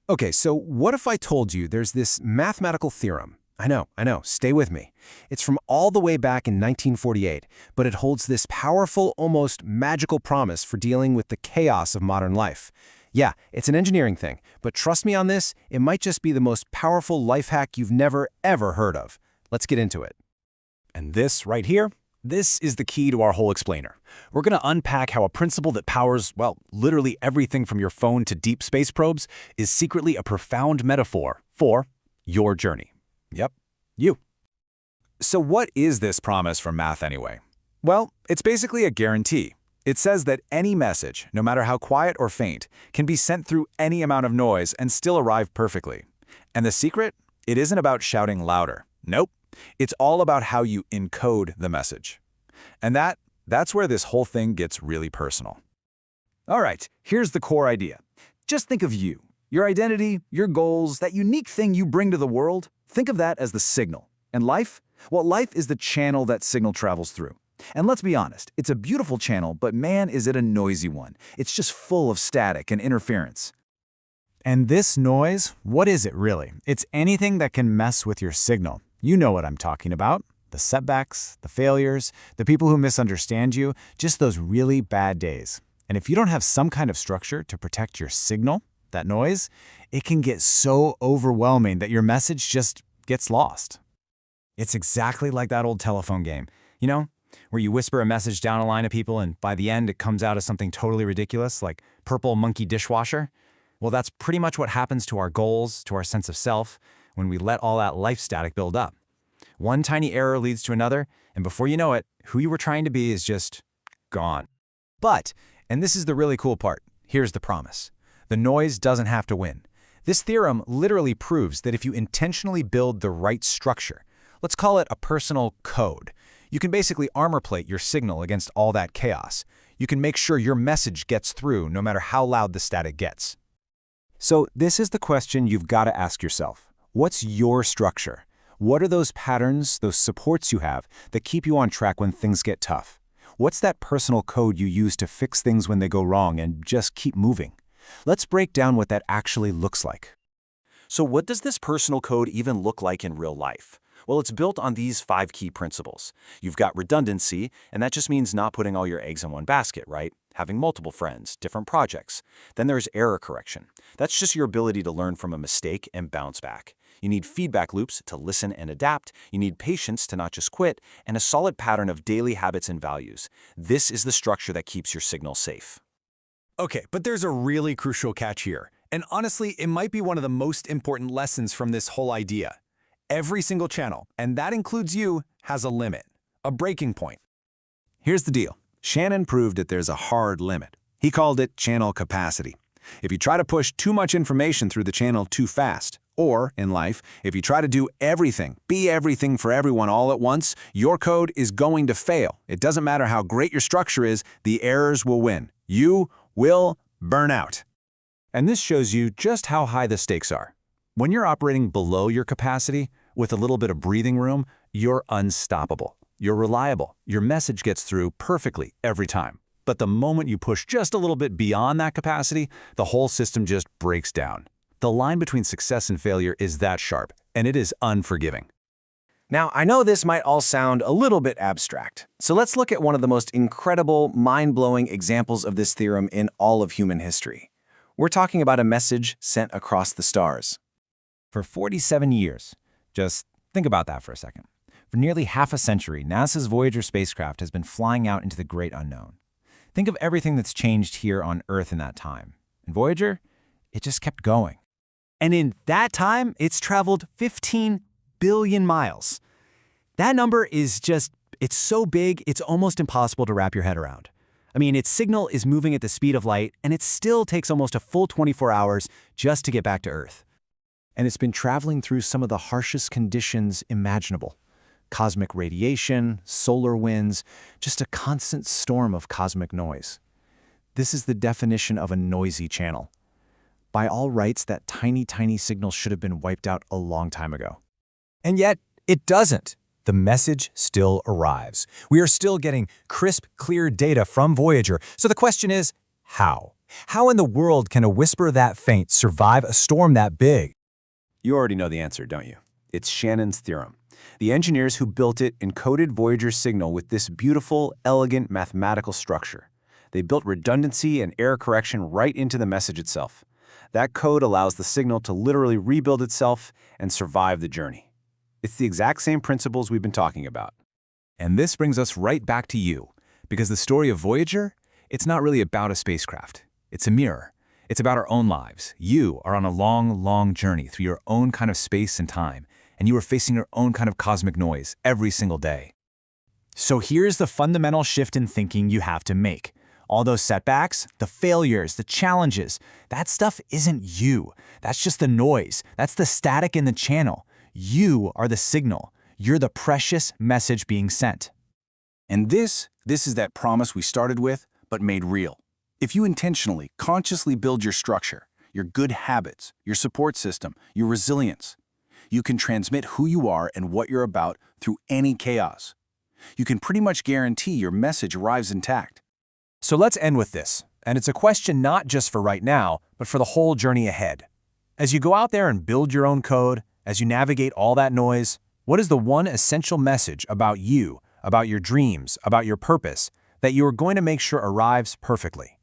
Okay, so what if I told you there's this mathematical theorem? I know, stay with me. It's from all the way back in 1948, but it holds this powerful, almost magical promise for dealing with the chaos of modern life. Yeah, it's an engineering thing, but trust me on this, it might just be the most powerful life hack you've never, ever heard of. Let's get into it. And this right here, this is the key to our whole explainer. We're going to unpack how a principle that powers, well, literally everything from your phone to deep space probes is secretly a profound metaphor for your journey. Yep, you. So what is this promise from math anyway? Well, it's basically a guarantee. It says that any message, no matter how quiet or faint, can be sent through any amount of noise and still arrive perfectly. And the secret? It isn't about shouting louder. Nope. It's all about how you encode the message. And that's where this whole thing gets really personal. All right, here's the core idea. Just think of you, your identity, your goals, that unique thing you bring to the world. Think of that as the signal. And life? Well, life is the channel that signal travels through. And let's be honest, it's a beautiful channel, but man, is it a noisy one. It's just full of static and interference. And this noise, what is it really? It's anything that can mess with your signal. You know what I'm talking about. The setbacks, the failures, the people who misunderstand you, just those really bad days. And if you don't have some kind of structure to protect your signal, that noise, it can get so overwhelming that your message just gets lost. It's exactly like that old telephone game, you know, where you whisper a message down a line of people and by the end it comes out as something totally ridiculous, like purple monkey dishwasher. Well, that's pretty much what happens to our goals, to our sense of self, when we let all that life static build up. One tiny error leads to another, and before you know it, who you were trying to be is just gone. But, and this is the really cool part, here's the promise. The noise doesn't have to win. This theorem literally proves that if you intentionally build the right structure, let's call it a personal code, you can basically armor plate your signal against all that chaos. You can make sure your message gets through no matter how loud the static gets. So this is the question you've got to ask yourself. What's your structure? What are those patterns, those supports you have that keep you on track when things get tough? What's that personal code you use to fix things when they go wrong and just keep moving? Let's break down what that actually looks like. So what does this personal code even look like in real life? Well, it's built on these 5 key principles. You've got redundancy, and that just means not putting all your eggs in one basket, right? Having multiple friends, different projects. Then there's error correction. That's just your ability to learn from a mistake and bounce back. You need feedback loops to listen and adapt. You need patience to not just quit, and a solid pattern of daily habits and values. This is the structure that keeps your signal safe. Okay, but there's a really crucial catch here. And honestly, it might be one of the most important lessons from this whole idea. Every single channel, and that includes you, has a limit, a breaking point. Here's the deal. Shannon proved that there's a hard limit. He called it channel capacity. If you try to push too much information through the channel too fast, or, in life, if you try to do everything, be everything for everyone all at once, your code is going to fail. It doesn't matter how great your structure is, the errors will win. You will burn out. And this shows you just how high the stakes are. When you're operating below your capacity, with a little bit of breathing room, you're unstoppable. You're reliable. Your message gets through perfectly every time. But the moment you push just a little bit beyond that capacity, the whole system just breaks down. The line between success and failure is that sharp, and it is unforgiving. Now, I know this might all sound a little bit abstract, so let's look at one of the most incredible, mind-blowing examples of this theorem in all of human history. We're talking about a message sent across the stars. For 47 years, just think about that for a second. For nearly half a century, NASA's Voyager spacecraft has been flying out into the great unknown. Think of everything that's changed here on Earth in that time. And Voyager, it just kept going. And in that time, it's traveled 15 billion miles. That number is just, it's so big, it's almost impossible to wrap your head around. I mean, its signal is moving at the speed of light, and it still takes almost a full 24 hours just to get back to Earth. And it's been traveling through some of the harshest conditions imaginable. Cosmic radiation, solar winds, just a constant storm of cosmic noise. This is the definition of a noisy channel. By all rights, that tiny, tiny signal should have been wiped out a long time ago. And yet, it doesn't. The message still arrives. We are still getting crisp, clear data from Voyager. So the question is, how? How in the world can a whisper that faint survive a storm that big? You already know the answer, don't you? It's Shannon's theorem. The engineers who built it encoded Voyager's signal with this beautiful, elegant mathematical structure. They built redundancy and error correction right into the message itself. That code allows the signal to literally rebuild itself and survive the journey. It's the exact same principles we've been talking about. And this brings us right back to you, because the story of Voyager, it's not really about a spacecraft. It's a mirror. It's about our own lives. You are on a long, long journey through your own kind of space and time, and you are facing your own kind of cosmic noise every single day. So here's the fundamental shift in thinking you have to make. All those setbacks, the failures, the challenges, that stuff isn't you. That's just the noise. That's the static in the channel. You are the signal. You're the precious message being sent. And this is that promise we started with, but made real. If you intentionally, consciously build your structure, your good habits, your support system, your resilience, you can transmit who you are and what you're about through any chaos. You can pretty much guarantee your message arrives intact. So let's end with this, and it's a question not just for right now, but for the whole journey ahead. As you go out there and build your own code, as you navigate all that noise, what is the one essential message about you, about your dreams, about your purpose, that you are going to make sure arrives perfectly?